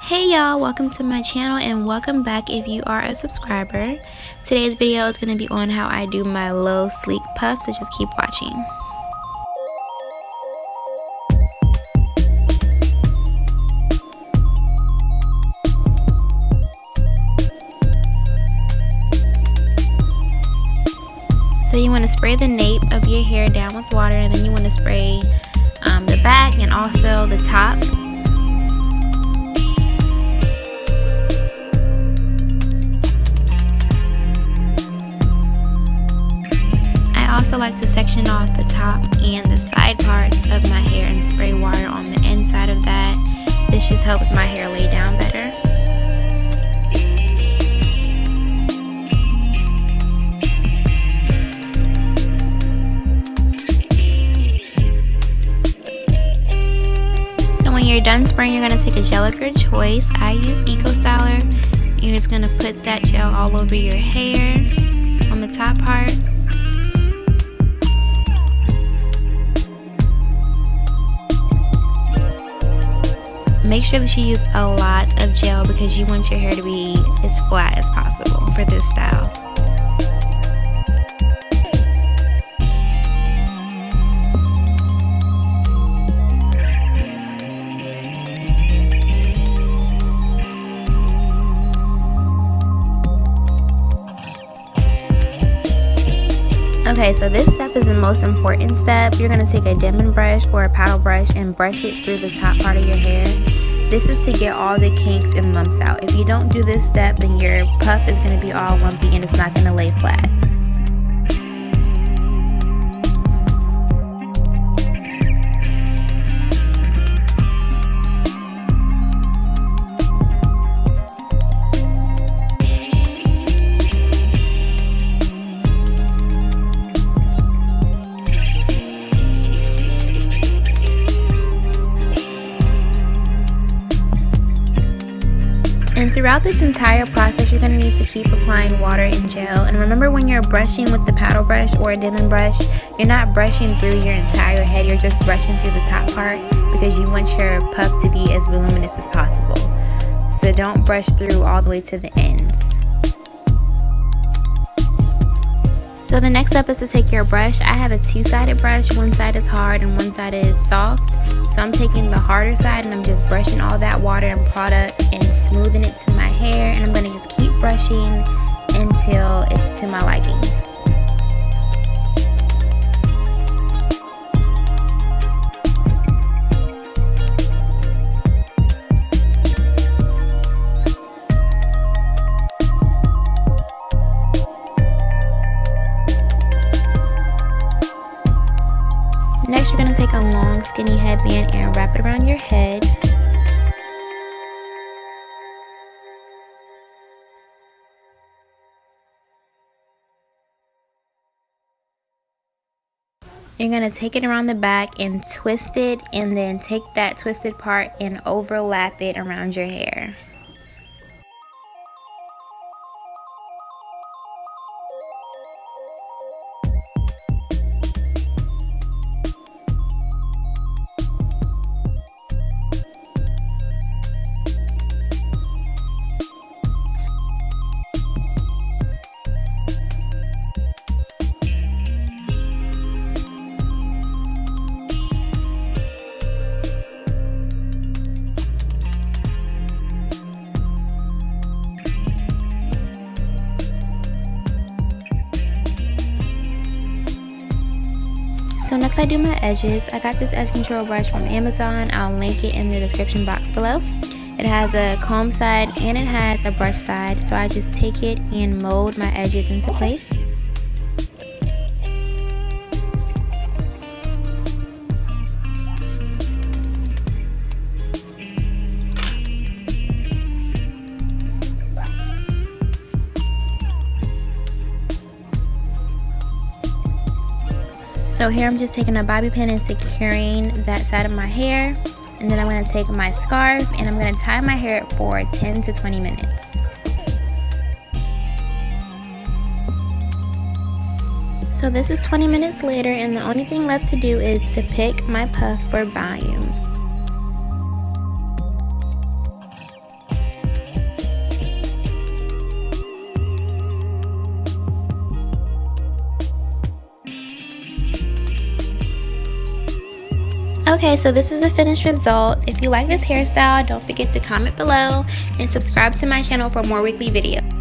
Hey y'all, welcome to my channel and welcome back if you are a subscriber. Today's video is going to be on how I do my low sleek puff, so just keep watching. So you want to spray the nape of your hair down with water, and then you want to spray the back and also the top. I also like to section off the top and the side parts of my hair and spray water on the inside of that. This just helps my hair lay down better. So when you're done spraying, you're going to take a gel of your choice. I use Eco Styler. You're just going to put that gel all over your hair on the top part. Make sure that you use a lot of gel because you want your hair to be as flat as possible for this style. Okay, so this step is the most important step. You're going to take a diamond brush or a paddle brush and brush it through the top part of your hair. This is to get all the kinks and lumps out. If you don't do this step, then your puff is going to be all lumpy and it's not going to lay flat. And throughout this entire process, you're going to need to keep applying water and gel. And remember, when you're brushing with the paddle brush or a diamond brush, you're not brushing through your entire head, you're just brushing through the top part because you want your puff to be as voluminous as possible. So don't brush through all the way to the ends. So the next step is to take your brush. I have a two-sided brush. One side is hard and one side is soft. So I'm taking the harder side and I'm just brushing all that water and product and smoothing it to my hair. And I'm going to just keep brushing until it's to my liking. Next, you're going to take a long skinny headband and wrap it around your head. You're going to take it around the back and twist it, and then take that twisted part and overlap it around your hair. So next I do my edges. I got this edge control brush from Amazon. I'll link it in the description box below. It has a comb side and it has a brush side. So I just take it and mold my edges into place. So here I'm just taking a bobby pin and securing that side of my hair, and then I'm going to take my scarf and I'm going to tie my hair for 10 to 20 minutes. So this is 20 minutes later, and the only thing left to do is to pick my puff for volume. Okay, so this is the finished result. If you like this hairstyle, don't forget to comment below and subscribe to my channel for more weekly videos.